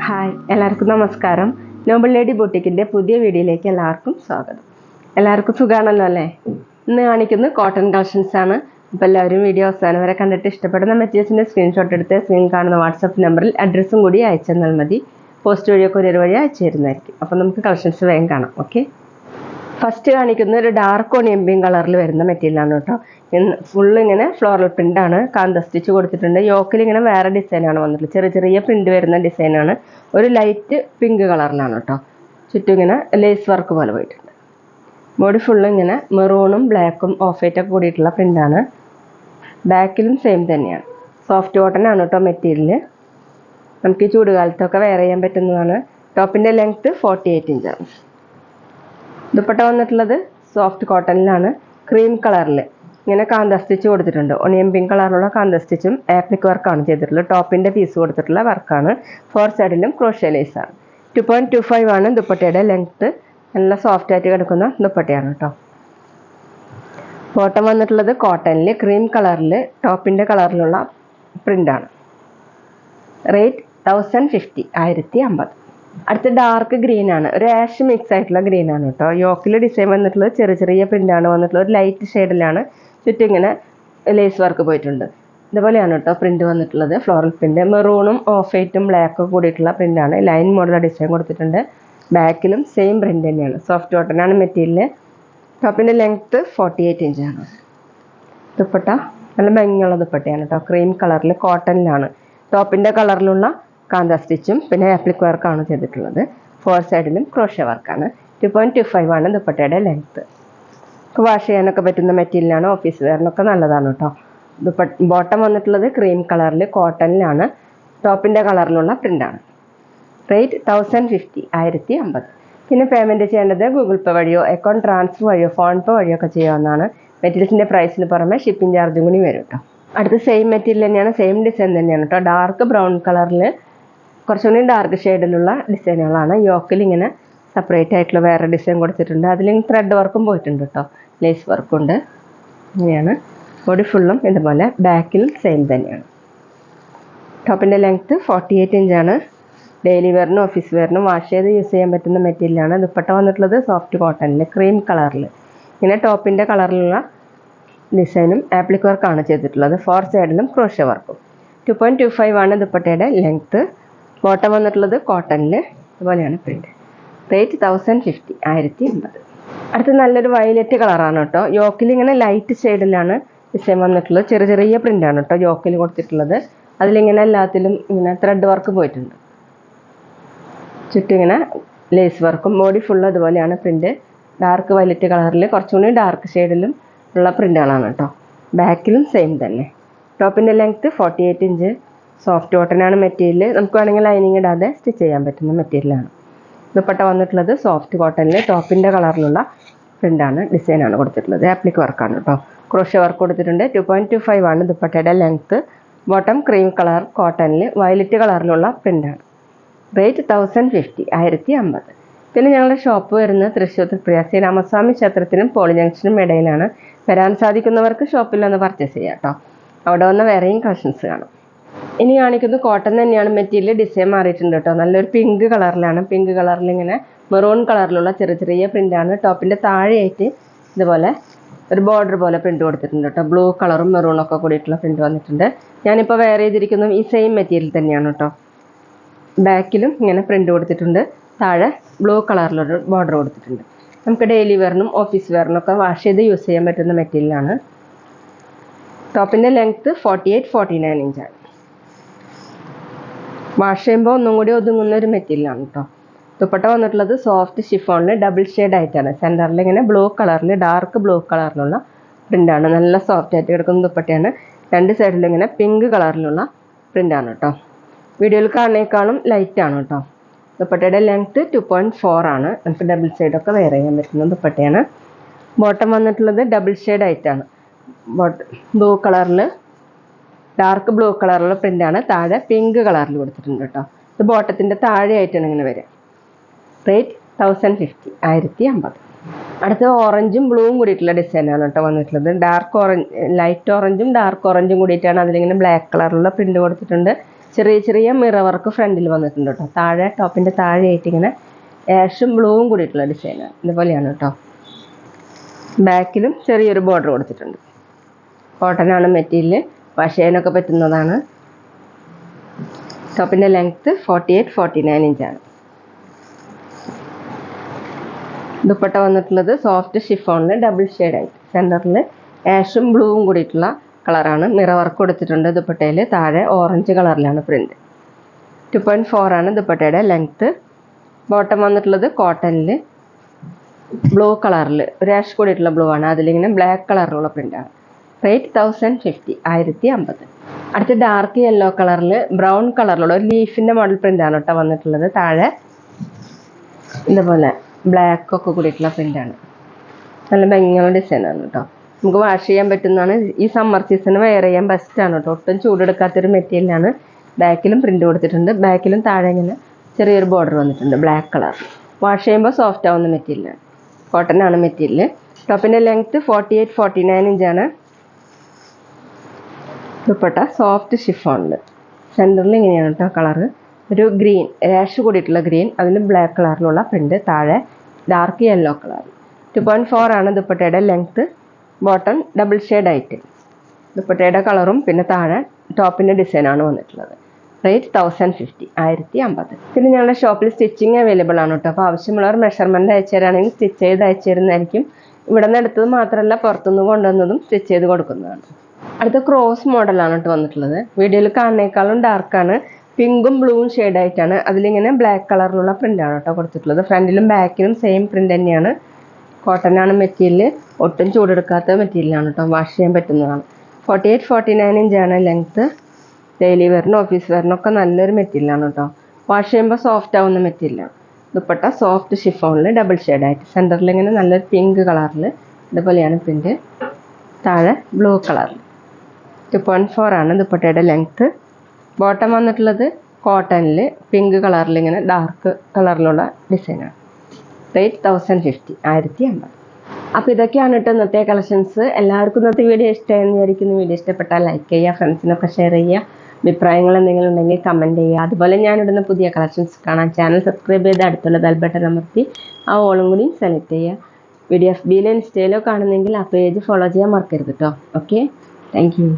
Hi, എല്ലാവർക്കും നമസ്കാരം. Noble lady ബൊട്ടിക്കിൻ്റെ പുതിയ വീഡിയോയിലേക്ക് എല്ലാവർക്കും സ്വാഗതം. എല്ലാവർക്കും സുഖമാണല്ലോ അല്ലേ? ഇന്ന് കാണിക്കുന്നത് കോട്ടൺ കളക്ഷൻസ് ആണ്. അപ്പോൾ എല്ലാവരും വീഡിയോ അവസാനം വരെ കണ്ടിട്ട് ഇഷ്ടപ്പെടുന്ന മെറ്റീരിയൽസിൻ്റെ സ്ക്രീൻഷോട്ട് എടുത്ത് സ്ക്രീൻ കാണുന്ന വാട്സപ്പ് നമ്പറിൽ അഡ്രസ്സും കൂടി അയച്ചു തന്നാൽ മതി. പോസ്റ്റ് വഴിയോ കൊറിയർ വഴി അയച്ചു തരുന്നതായിരിക്കും. അപ്പോൾ നമുക്ക് കളക്ഷൻസ് വേഗം കാണാം. ഓക്കെ, ഫസ്റ്റ് കാണിക്കുന്നത് ഒരു ഡാർക്ക് ഓണിയൻ പിങ്ക് കളറിൽ വരുന്ന മെറ്റീരിയലാണ് കേട്ടോ. ഫുള്ള് ഇങ്ങനെ ഫ്ലോറൽ പ്രിൻ്റാണ്, കാന്ത സ്റ്റിച്ച് കൊടുത്തിട്ടുണ്ട്. യോക്കിൽ ഇങ്ങനെ വേറെ ഡിസൈനാണ് വന്നിട്ടുള്ളത്, ചെറിയ ചെറിയ പ്രിൻ്റ് വരുന്ന ഡിസൈനാണ്. ഒരു ലൈറ്റ് പിങ്ക് കളറിലാണ് കേട്ടോ. ചുറ്റും ഇങ്ങനെ ലേസ് വർക്ക് പോലെ പോയിട്ടുണ്ട്. ബോഡി ഫുള്ള് ഇങ്ങനെ മെറൂണും ബ്ലാക്കും ഓഫ് വൈറ്റൊക്കെ കൂടിയിട്ടുള്ള പ്രിൻ്റാണ്. ബാക്കിലും സെയിം തന്നെയാണ്. സോഫ്റ്റ് കോട്ടൺ ആണ് കേട്ടോ മെറ്റീരിയൽ. നമുക്ക് ഈ ചൂടുകാലത്തൊക്കെ വെയർ ചെയ്യാൻ പറ്റുന്നതാണ്. ടോപ്പിൻ്റെ ലെങ്ത്ത് 48 ഇഞ്ചാണ്. ദുപ്പട്ട വന്നിട്ടുള്ളത് സോഫ്റ്റ് കോട്ടണിലാണ്, ക്രീം കളറിൽ ഇങ്ങനെ കാന്ത സ്റ്റിച്ച് കൊടുത്തിട്ടുണ്ട്. ഒണിയൻ പിങ്ക് കളറിലുള്ള കാന്ത സ്റ്റിച്ചും ആപ്ലിക് വർക്കാണ് ചെയ്തിട്ടുള്ളത്. ടോപ്പിൻ്റെ പീസ് കൊടുത്തിട്ടുള്ള വർക്കാണ്. 4 സൈഡിലും ക്രോഷ്യ ലേസാണ്. 2.25 ആണ് ദുപ്പട്ടയുടെ ലെങ്ത്ത്. നല്ല സോഫ്റ്റ് ആയിട്ട് കിടക്കുന്ന ദുപ്പട്ടയാണ് കേട്ടോ. ബോട്ടം വന്നിട്ടുള്ളത് കോട്ടണിൽ ക്രീം കളറിൽ ടോപ്പിൻ്റെ കളറിലുള്ള പ്രിൻ്റാണ്. റേറ്റ് 1050, 1050. അടുത്ത ഡാർക്ക് ഗ്രീൻ ആണ്, ഒരു ആഷ് മിക്സ് ആയിട്ടുള്ള ഗ്രീൻ ആണ് കേട്ടോ. യോക്കിൽ ഡിസൈൻ വന്നിട്ടുള്ളത് ചെറിയ ചെറിയ പ്രിൻ്റാണ് വന്നിട്ടുള്ളത്. ഒരു ലൈറ്റ് ഷെയ്ഡിലാണ്, ചുറ്റും ഇങ്ങനെ ലേസ് വർക്ക് പോയിട്ടുണ്ട്. ഇതുപോലെയാണ് കേട്ടോ പ്രിൻ്റ് വന്നിട്ടുള്ളത്, ഫ്ലോറൽ പ്രിൻ്റ്. മെറൂണും ഓഫ് വൈറ്റും ബ്ലാക്കും കൂടിയിട്ടുള്ള പ്രിൻ്റാണ്. ലൈൻ മോഡൽ ഡിസൈൻ കൊടുത്തിട്ടുണ്ട്. ബാക്കിലും സെയിം പ്രിൻ്റ് തന്നെയാണ്. സോഫ്റ്റ് കോട്ടൺ ആണ് മെറ്റീരിയൽ. ടോപ്പിൻ്റെ ലെങ്ത്ത് 48 ഇഞ്ചാണ്. ദുപ്പട്ട നല്ല ഭംഗിയുള്ള ദുപ്പട്ടയാണ് കേട്ടോ. ക്രീം കളറിൽ കോട്ടണിലാണ്. ടോപ്പിൻ്റെ കളറിലുള്ള കാന്ത സ്റ്റിച്ചും പിന്നെ ആപ്ലിക് വർക്കാണ് ചെയ്തിട്ടുള്ളത്. 4 സൈഡിലും ക്രോഷ്യ വർക്കാണ്. 2.25 ആണ് ദുപ്പട്ടയുടെ ലെങ്ത്ത്. വാഷ് ചെയ്യാനൊക്കെ പറ്റുന്ന മെറ്റീരിയലാണ്. ഓഫീസ് വെയറിനൊക്കെ നല്ലതാണ് കേട്ടോ. ബോട്ടം വന്നിട്ടുള്ളത് ക്രീം കളറിൽ കോട്ടണിലാണ്. ടോപ്പിൻ്റെ കളറിലുള്ള പ്രിൻ്റാണ്. റേറ്റ് 1050, 1050. പിന്നെ പേയ്മെൻറ്റ് ചെയ്യേണ്ടത് ഗൂഗിൾ പേ വഴിയോ അക്കൗണ്ട് ട്രാൻസ്ഫർ വഴിയോ ഫോൺ പേ വഴിയോ ഒക്കെ ചെയ്യാവുന്നതാണ്. മെറ്റീരിയൽസിൻ്റെ പ്രൈസിന് പുറമെ ഷിപ്പിംഗ് ചാർജും കൂടി വരും കേട്ടോ. അടുത്ത് സെയിം മെറ്റീരിയൽ തന്നെയാണ്, സെയിം ഡിസൈൻ തന്നെയാണ് കേട്ടോ. ഡാർക്ക് ബ്രൗൺ കളറിൽ കുറച്ചുകൂടി ഡാർക്ക് ഷെയ്ഡിലുള്ള ഡിസൈനുകളാണ്. യോക്കിൽ ഇങ്ങനെ സെപ്പറേറ്റ് ആയിട്ടുള്ള വേറെ ഡിസൈൻ കൊടുത്തിട്ടുണ്ട്. അതിൽ ത്രെഡ് വർക്കും പോയിട്ടുണ്ട് കേട്ടോ, ലേസ് വർക്കുണ്ട്. ഇങ്ങനെയാണ് ബോഡി ഫുള്ളും ഇതുപോലെ. ബാക്കിലും സെയിം തന്നെയാണ്. ടോപ്പിൻ്റെ ലെങ്ത്ത് 48 ഇഞ്ചാണ്. ഡെയിലി വെയറിനും ഓഫീസ് വെയറിനും വാഷ് ചെയ്ത് യൂസ് ചെയ്യാൻ പറ്റുന്ന മെറ്റീരിയലാണ്. ദുപ്പട്ട വന്നിട്ടുള്ളത് സോഫ്റ്റ് കോട്ടണിൽ ക്രീം കളറിൽ ഇങ്ങനെ ടോപ്പിൻ്റെ കളറിലുള്ള ഡിസൈനും ആപ്ലിക് വർക്കാണ് ചെയ്തിട്ടുള്ളത്. 4 സൈഡിലും ക്രോഷ്യ വർക്കും. 2.25 ആണ് ദുപ്പട്ടയുടെ ലെങ്ത്ത്. ബോട്ടം വന്നിട്ടുള്ളത് കോട്ടണിൽ ഇതുപോലെയാണ് പ്രിൻ്റ്. റേറ്റ് 1050, 1050. അടുത്ത് നല്ലൊരു വയലറ്റ് കളറാണ് കേട്ടോ. യോക്കിൽ ഇങ്ങനെ ലൈറ്റ് ഷെയ്ഡിലാണ് ഡിസൈൻ വന്നിട്ടുള്ളത്. ചെറിയ ചെറിയ പ്രിൻ്റാണ് കേട്ടോ യോക്കിൽ കൊടുത്തിട്ടുള്ളത്. അതിലിങ്ങനെ എല്ലാത്തിലും ഇങ്ങനെ ത്രെഡ് വർക്ക് പോയിട്ടുണ്ട്. ചുറ്റും ഇങ്ങനെ ലേസ് വർക്കും. ബോഡി ഫുള്ള് അതുപോലെയാണ് പ്രിൻ്റ്. ഡാർക്ക് വയലറ്റ് കളറിൽ കുറച്ചുകൂടി ഡാർക്ക് ഷെയ്ഡിലും ഉള്ള പ്രിൻ്റുകളാണ് കേട്ടോ. ബാക്കിലും സെയിം തന്നെ. ടോപ്പിൻ്റെ ലെങ്ത്ത് 48 ഇഞ്ച്. സോഫ്റ്റ് കോട്ടനാണ് മെറ്റീരിയൽ. നമുക്ക് വേണമെങ്കിൽ ലൈനിങ് ഇടാതെ സ്റ്റിച്ച് ചെയ്യാൻ പറ്റുന്ന മെറ്റീരിയലാണ്. ദുപ്പട്ട വന്നിട്ടുള്ളത് സോഫ്റ്റ് കോട്ടണിൽ ടോപ്പിൻ്റെ കളറിലുള്ള പ്രിൻ്റാണ്, ഡിസൈനാണ് കൊടുത്തിട്ടുള്ളത്. ആപ്ലിക് വർക്കാണ് കേട്ടോ. ക്രോഷ്യ വർക്ക് കൊടുത്തിട്ടുണ്ട്. 2.25 ആണ് ദുപ്പട്ടയുടെ ലെങ്ത്ത്. ബോട്ടം ക്രീം കളർ കോട്ടണിൽ വയലറ്റ് കളറിലുള്ള പ്രിൻ്റാണ്. റേറ്റ് 1050, 1050. പിന്നെ ഞങ്ങളുടെ ഷോപ്പ് വരുന്നത് തൃശ്ശൂർ തൃപ്രിയ ശ്രീരാമസ്വാമി ക്ഷേത്രത്തിനും പോളി ജംഗ്ഷനും ഇടയിലാണ്. വരാൻ സാധിക്കുന്നവർക്ക് ഷോപ്പിൽ ഒന്ന് പർച്ചേസ് ചെയ്യാം കേട്ടോ. അവിടെ വന്ന് വേറെയും കളക്ഷൻസ് കാണും. ഇനി കാണിക്കുന്നത് കോട്ടൺ തന്നെയാണ്. മെറ്റീരിയൽ ഡിസൈൻ മാറിയിട്ടുണ്ട് കേട്ടോ. നല്ലൊരു പിങ്ക് കളറിലാണ്. പിങ്ക് കളറിൽ ഇങ്ങനെ മെറൂൺ കളറിലുള്ള ചെറിയ ചെറിയ പ്രിൻ്റാണ്. ടോപ്പിൻ്റെ താഴെയായിട്ട് ഇതുപോലെ ഒരു ബോർഡർ പോലെ പ്രിൻ്റ് കൊടുത്തിട്ടുണ്ട് കേട്ടോ. ബ്ലൂ കളറും മെറൂണും ഒക്കെ കൂടിയിട്ടുള്ള പ്രിൻ്റ് വന്നിട്ടുണ്ട്. ഞാനിപ്പോൾ വെയർ ചെയ്തിരിക്കുന്നത് ഈ സെയിം മെറ്റീരിയൽ തന്നെയാണ് കേട്ടോ. ബാക്കിലും ഇങ്ങനെ പ്രിൻ്റ് കൊടുത്തിട്ടുണ്ട്. താഴെ ബ്ലൂ കളറിലൊരു ബോർഡർ കൊടുത്തിട്ടുണ്ട്. നമുക്ക് ഡെയിലി വെയറിനും ഓഫീസ് വെയറിനും ഒക്കെ വാഷ് ചെയ്ത് യൂസ് ചെയ്യാൻ പറ്റുന്ന മെറ്റീരിയലാണ്. ടോപ്പിൻ്റെ ലെങ്ത്ത് 48, 49 ഇഞ്ചാണ്. വാഷ് ചെയ്യുമ്പോൾ ഒന്നും കൂടി ഒതുങ്ങുന്ന ഒരു മെറ്റീരിയലാണ് കേട്ടോ. ദുപ്പട്ട വന്നിട്ടുള്ളത് സോഫ്റ്റ് ഷിഫോണിൽ ഡബിൾ ഷെയ്ഡ് ആയിട്ടാണ്. സെൻറ്ററിൽ ഇങ്ങനെ ബ്ലൂ കളറിൽ ഡാർക്ക് ബ്ലൂ കളറിലുള്ള പ്രിൻ്റാണ്. നല്ല സോഫ്റ്റ് ആയിട്ട് കിടക്കുന്ന ദുപ്പട്ടയാണ്. 2 സൈഡിലും ഇങ്ങനെ പിങ്ക് കളറിലുള്ള പ്രിൻ്റാണ് കേട്ടോ. വീഡിയോയിൽ കാണുന്നേക്കാളും ലൈറ്റാണ് കേട്ടോ. ദുപ്പട്ടയുടെ ലെങ്ത്ത് 2.4 ആണ്. നമുക്ക് ഡബിൾ ഷെയ്ഡൊക്കെ വെയർ ചെയ്യാൻ പറ്റുന്ന ദുപ്പട്ടയാണ്. ബോട്ടം വന്നിട്ടുള്ളത് ഡബിൾ ഷെയ്ഡ് ആയിട്ടാണ്. ബ്ലൂ കളറിൽ ഡാർക്ക് ബ്ലൂ കളറിലുള്ള പ്രിൻ്റാണ്. താഴെ പിങ്ക് കളറിൽ കൊടുത്തിട്ടുണ്ട് കേട്ടോ. ഇത് ബോട്ടത്തിൻ്റെ താഴെയായിട്ടാണ് ഇങ്ങനെ വരിക. റേറ്റ് 1050, 1050. അടുത്ത ഓറഞ്ചും ബ്ലൂവും കൂടിയിട്ടുള്ള ഡിസൈനാണ് കേട്ടോ വന്നിട്ടുള്ളത്. ഡാർക്ക് ഓറഞ്ച്, ലൈറ്റ് ഓറഞ്ചും ഡാർക്ക് ഓറഞ്ചും കൂടിയിട്ടാണ് അതിലിങ്ങനെ ബ്ലാക്ക് കളറിലുള്ള പ്രിന്റ് കൊടുത്തിട്ടുണ്ട്. ചെറിയ ചെറിയ മിറർ വർക്ക് ഫ്രണ്ടിൽ വന്നിട്ടുണ്ട് കേട്ടോ. താഴെ ടോപ്പിൻ്റെ താഴെയായിട്ട് ഇങ്ങനെ ആഷും ബ്ലൂവും കൂടിയിട്ടുള്ള ഡിസൈനാണ്. ഇതുപോലെയാണ് കേട്ടോ. ബാക്കിലും ചെറിയൊരു ബോർഡർ കൊടുത്തിട്ടുണ്ട്. കോട്ടൺ ആണ് മെറ്റീരിയൽ, വാഷ് ചെയ്യാനൊക്കെ പറ്റുന്നതാണ്. ടോപ്പിൻ്റെ ലെങ്ത്ത് 48-49 ഇഞ്ചാണ്. ദുപ്പട്ട വന്നിട്ടുള്ളത് സോഫ്റ്റ് ഷിഫോണിൽ ഡബിൾ ഷെയ്ഡായിട്ട് സെൻറ്ററിൽ ആഷും ബ്ലൂവും കൂടിയിട്ടുള്ള കളറാണ്. മിറർ വർക്ക് കൊടുത്തിട്ടുണ്ട് ദുപ്പട്ടയിൽ. താഴെ ഓറഞ്ച് കളറിലാണ് പ്രിന്റ്. 2.4 ആണ് ദുപ്പട്ടയുടെ ലെങ്ത്ത്. ബോട്ടം വന്നിട്ടുള്ളത് കോട്ടണിൽ ബ്ലൂ കളറിൽ ഒരു ആഷ് കൂടിയിട്ടുള്ള ബ്ലൂ ആണ്. അതിലിങ്ങനെ ബ്ലാക്ക് കളറിലുള്ള പ്രിന്റാണ്. റേറ്റ് 1050, 1050. അടുത്ത ഡാർക്ക് യെല്ലോ കളറിൽ ബ്രൗൺ കളറിലുള്ള ഒരു ലീഫിൻ്റെ മോഡൽ പ്രിന്റാണ് കേട്ടോ വന്നിട്ടുള്ളത്. താഴെ ഇതുപോലെ ബ്ലാക്ക് ഒക്കെ കൂടിയിട്ടുള്ള പ്രിന്റാണ്. നല്ല ഭംഗിയുള്ള ഡിസൈനാണ് കേട്ടോ. നമുക്ക് വാഷ് ചെയ്യാൻ പറ്റുന്നതാണ്. ഈ സമ്മർ സീസൺ വെയർ ചെയ്യാൻ ബെസ്റ്റാണ് കേട്ടോ. ഒട്ടും ചൂടെടുക്കാത്തൊരു മെറ്റീരിയലാണ്. ബാക്കിലും പ്രിന്റ് കൊടുത്തിട്ടുണ്ട്. ബാക്കിലും താഴെ ഇങ്ങനെ ചെറിയൊരു ബോർഡർ വന്നിട്ടുണ്ട് ബ്ലാക്ക് കളർ. വാഷ് ചെയ്യുമ്പോൾ സോഫ്റ്റ് ആവുന്ന മെറ്റീരിയലാണ്. കോട്ടൺ ആണ് മെറ്റീരിയൽ. ടോപ്പിൻ്റെ ലെങ്ത്ത് 48-49 ഇഞ്ചാണ്. ദുപ്പട്ട സോഫ്റ്റ് ഷിഫോണിൽ സെൻറ്ററിൽ ഇങ്ങനെയാണ് കേട്ടോ കളറ്. ഒരു ഗ്രീൻ, രാഷ് കൂടിയിട്ടുള്ള ഗ്രീൻ, അതിൽ ബ്ലാക്ക് കളറിലുള്ള പ്രിന്റ്. താഴെ ഡാർക്ക് യെല്ലോ കളർ. 2.4 ആണ് ദുപ്പട്ടയുടെ ലെങ്ത്ത്. ബോട്ടം ഡബിൾ ഷെയ്ഡായിട്ട് ദുപ്പട്ടയുടെ കളറും പിന്നെ താഴെ ടോപ്പിൻ്റെ ഡിസൈനാണ് വന്നിട്ടുള്ളത്. റേറ്റ് 1050, 1050. പിന്നെ ഞങ്ങളുടെ ഷോപ്പിൽ സ്റ്റിച്ചിങ് അവൈലബിൾ ആണ് കേട്ടോ. അപ്പോൾ ആവശ്യമുള്ളവർ മെഷർമെൻറ്റ് അയച്ചു തരാണെങ്കിൽ സ്റ്റിച്ച് ചെയ്ത് അയച്ചു തരുന്നതായിരിക്കും. ഇവിടെ നിന്ന് എടുത്തത് മാത്രമല്ല പുറത്തുനിന്ന് കൊണ്ടുവന്നതും സ്റ്റിച്ച് ചെയ്ത് കൊടുക്കുന്നതാണ്. അടുത്ത ക്രോസ് മോഡലാണ് കേട്ടോ വന്നിട്ടുള്ളത്. വീഡിയോയിൽ കാണുന്നേക്കാളും ഡാർക്കാണ്. പിങ്കും ബ്ലൂവും ഷെയ്ഡായിട്ടാണ്. അതിലിങ്ങനെ ബ്ലാക്ക് കളറിലുള്ള പ്രിൻ്റാണ് കേട്ടോ കൊടുത്തിട്ടുള്ളത്. ഫ്രണ്ടിലും ബാക്കിലും സെയിം പ്രിൻ്റ് തന്നെയാണ്. കോട്ടൺ ആണ് മെറ്റീരിയൽ. ഒട്ടും ചൂടെടുക്കാത്ത മെറ്റീരിയലാണ് കേട്ടോ. വാഷ് ചെയ്യാൻ പറ്റുന്നതാണ്. 48-49 ഇഞ്ചാണ് ലെങ്ത്ത്. ഡെയിലി വെയറിനും ഓഫീസ് വെയറിനൊക്കെ നല്ലൊരു മെറ്റീരിയലാണ് കേട്ടോ. വാഷ് ചെയ്യുമ്പോൾ സോഫ്റ്റ് ആവുന്ന മെറ്റീരിയലാണ്. ദുപ്പട്ട സോഫ്റ്റ് ഷിഫോണിൽ ഡബിൾ ഷെയ്ഡായിട്ട് സെൻറ്ററിൽ ഇങ്ങനെ നല്ലൊരു പിങ്ക് കളറിൽ ഇതുപോലെയാണ് പ്രിന്റ്. താഴെ ബ്ലൂ കളറിൽ. 2.4 ആണ് ദുപ്പട്ടയുടെ ലെങ്ത്ത്. ബോട്ടം വന്നിട്ടുള്ളത് കോട്ടണിൽ പിങ്ക് കളറിൽ ഇങ്ങനെ ഡാർക്ക് കളറിലുള്ള ഡിസൈനാണ്. റേറ്റ് 1050, 1050. അപ്പോൾ ഇതൊക്കെയാണ് കേട്ടോ ഇന്നത്തെ കളക്ഷൻസ്. എല്ലാവർക്കും ഇന്നത്തെ വീഡിയോ ഇഷ്ടമായെന്ന് വിചാരിക്കുന്നു. വീഡിയോ ഇഷ്ടപ്പെട്ടാൽ ലൈക്ക് ചെയ്യുക, ഫ്രണ്ട്സിനൊക്കെ ഷെയർ ചെയ്യുക. അഭിപ്രായങ്ങൾ എന്തെങ്കിലും ഉണ്ടെങ്കിൽ കമൻറ്റ് ചെയ്യുക. അതുപോലെ ഞാനിടുന്ന പുതിയ കളക്ഷൻസ് കാണാൻ ചാനൽ സബ്സ്ക്രൈബ് ചെയ്ത് അടുത്തുള്ള ബെൽ ബട്ടൺ അമർത്തി ആ ഓളും കൂടി സെലക്ട് ചെയ്യുക. വീഡിയോ FBയിലോ ഇൻസ്റ്റയിലോ കാണുന്നെങ്കിൽ ആ പേജ് ഫോളോ ചെയ്യാൻ മറക്കരുത് കേട്ടോ. Okay, thank you.